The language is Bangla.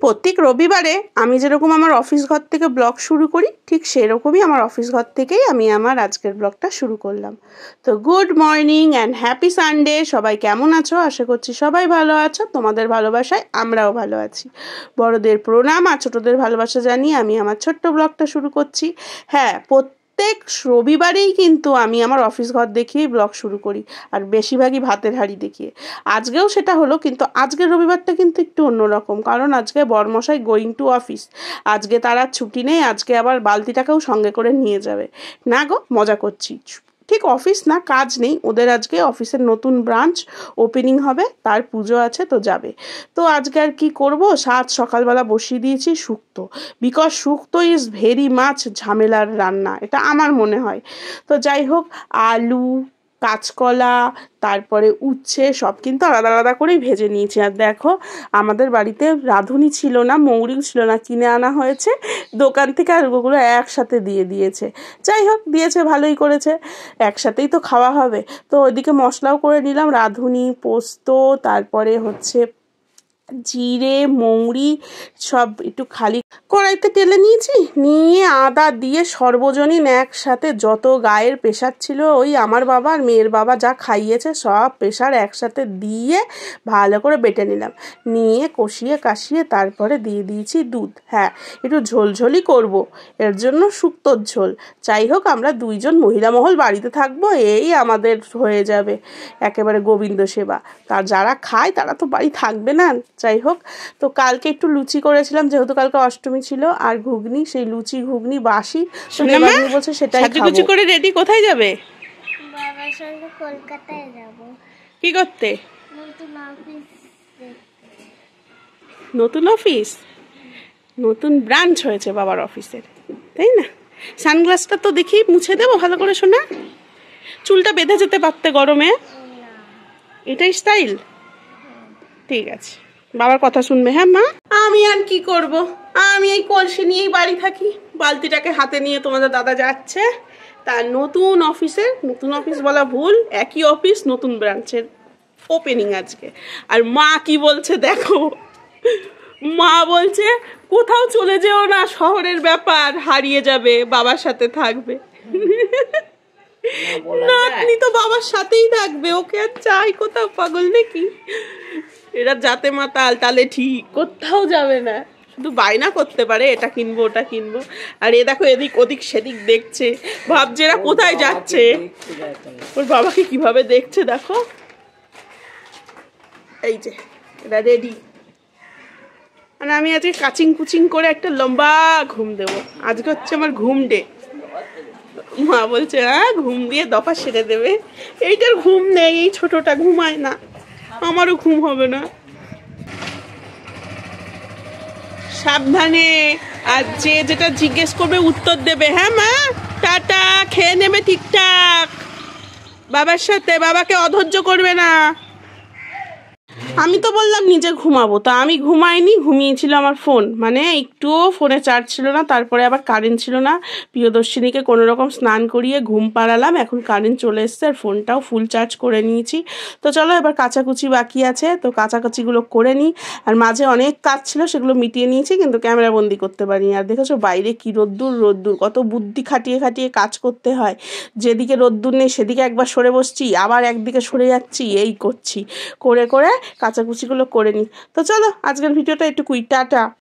প্রত্যেক রবিবারে আমি যেরকম আমার অফিস ঘর থেকে ব্লগ শুরু করি ঠিক সেরকমই আমার অফিস ঘর থেকেই আমি আমার আজকের ব্লগটা শুরু করলাম। তো good morning and happy Sunday. সবাই কেমন আছো? আশা করছি সবাই ভালো আছো। তোমাদের ভালোবাসায় আমরাও ভালো আছি। বড়দের প্রণাম আর ছোটদের ভালোবাসা জানিয়ে আমি আমার ছোট্ট ব্লগটা শুরু করছি। হ্যাঁ, প্রত্যেক রবিবারেই কিন্তু আমি আমার অফিস ঘর দেখিয়েই ব্লগ শুরু করি, আর বেশিরভাগই ভাতের হাঁড়ি দেখিয়ে। আজকেও সেটা হলো, কিন্তু আজকের রবিবারটা কিন্তু একটু অন্যরকম, কারণ আজকে বরমশাই গোয়িং টু অফিস। আজকে তার আর ছুটি নেই, আজকে আবার বালতিটাকেও সঙ্গে করে নিয়ে যাবে। না গো, মজা করছি। ঠিক অফিস না, কাজ নেই ওদের। আজকে অফিসের নতুন ব্রাঞ্চ ওপেনিং হবে, তার পুজো আছে, তো যাবে। তো আজকে আর কি করব, সকালবেলা বসিয়ে দিয়েছি শুক্তো, because shukto is very much ঝামেলার রান্না, এটা আমার মনে হয়। তো যাই হোক, আলু, কাঁচকলা, তারপরে উচ্ছে সব কিন্তু আলাদা আলাদা করেই ভেজে নিয়েছি। আর দেখো, আমাদের বাড়িতে রাঁধুনি ছিল না, মৌরিও ছিল না, কিনে আনা হয়েছে দোকান থেকে, আর ওগুলো একসাথে দিয়ে দিয়েছে। যাই হোক, দিয়েছে, ভালোই করেছে, একসাথেই তো খাওয়া হবে। তো ওইদিকে মশলাও করে নিলাম, রাঁধুনি, পোস্ত, তারপরে হচ্ছে জিরে, মৌরি সব একটু খালি কড়াইতে টেলে নিয়েছি, নিয়ে আদা দিয়ে সর্বজনীন একসাথে যত গায়ের প্রেশার ছিল, ওই আমার বাবা আর মেয়ের বাবা যা খাইয়েছে সব প্রেশার একসাথে দিয়ে ভালো করে বেটে নিলাম। নিয়ে কষিয়ে কাশিয়ে তারপরে দিয়ে দিয়েছি দুধ। হ্যাঁ, একটু ঝোলঝোলই করব, এর জন্য শুক্তোর ঝোল। যাই হোক, আমরা দুইজন মহিলা মহল বাড়িতে থাকবো, এই আমাদের হয়ে যাবে একেবারে গোবিন্দ সেবা। তার যারা খায় তারা তো বাড়ি থাকবে না। যাই হোক, তো কালকে একটু লুচি করেছিলাম, যেহেতু কালকে অষ্টমী ছিল, আর ঘুগনি, সেই লুচি ঘুগনি বাসি বলছে সেটাই খাবো। করে রেডি কোথায় যাবে? বাবার সঙ্গে কলকাতায় যাব। কি করতে? নতুন অফিস, নতুন ব্রাঞ্চ হয়েছে বাবার অফিসের, তাই না? সানগ্লাসটা তো দেখি মুছে দেবো ভালো করে, শোনা। চুলটা বেঁধে যেতে পারতে গরমে, এটাই স্টাইল। ঠিক আছে, বাবার কথা শুনবে। হ্যাঁ মা, আমি আর কি করব, আমি এই কলসি নিয়েই বাড়ি থাকি। বালতিটাকে হাতে নিয়ে তোমাদের দাদা যাচ্ছে তার নতুন অফিসে। নতুন অফিস বলা ভুল, একই অফিস, নতুন ব্রাঞ্চের ওপেনিং আজকে। আর মা কি বলছে দেখো, মা বলছে কোথাও চলে যেও না, শহরের ব্যাপার, হারিয়ে যাবে, বাবার সাথে থাকবে। নাতনি তো বাবার সাথেই থাকবে, ওকে আর চাই কোথাও, পাগল নাকি? এরা যাতে মাতাল, তাহলে ঠিক কোথাও যাবে না, শুধু বায়না করতে পারে এটা কিনবো ওটা কিনবো। আর এ দেখো এদিক ওদিক সেদিক দেখছে, ভাবছে এরা কোথায় যাচ্ছে, ওর বাবাকে কিভাবে দেখছে দেখো। এই যে এরা রেডি, মানে আমি আজকে কাচিং কুচিং করে একটা লম্বা ঘুম দেবো। আজকে হচ্ছে আমার ঘুম ডে। মা বলছে হ্যাঁ, ঘুম দিয়ে দফা সেরে দেবে। এইটার ঘুম নেই, এই ছোটটা ঘুমায় না, আমারও ঘুম হবে না। সাবধানে, আর যে যেটা জিজ্ঞেস করবে উত্তর দেবে। হ্যাঁ মা, টাটা, খেয়ে নেবে ঠিকঠাক বাবার সাথে, বাবাকে অধৈর্য করবে না। আমি তো বললাম নিজে ঘুমাবো, তা আমি ঘুমাইনি, ঘুমিয়েছিল আমার ফোন, মানে একটুও ফোনে চার্জ ছিল না। তারপরে আবার কারেন্ট ছিল না, প্রিয়দর্শিনীকে কোনো রকম স্নান করিয়ে ঘুম পাড়ালাম, এখন কারেন্ট চলে এসছে, আর ফোনটাও ফুল চার্জ করে নিয়েছি। তো চলো এবার কাচাকুচি বাকি আছে, তো কাচাকুচিগুলো করে নিই। আর মাঝে অনেক কাজ ছিল, সেগুলো মিটিয়ে নিয়েছি, কিন্তু ক্যামেরা বন্দি করতে পারিনি। আর দেখেছো বাইরে কি রোদ্দুর, কত বুদ্ধি খাটিয়ে খাটিয়ে কাজ করতে হয়। যেদিকে রোদ্দুর নেই সেদিকে একবার সরে বসছি, আবার একদিকে সরে যাচ্ছি, এই করছি, করে করে কাচাকুচিগুলো করে নিই। তো চলো আজকের ভিডিওটা একটু টাটা।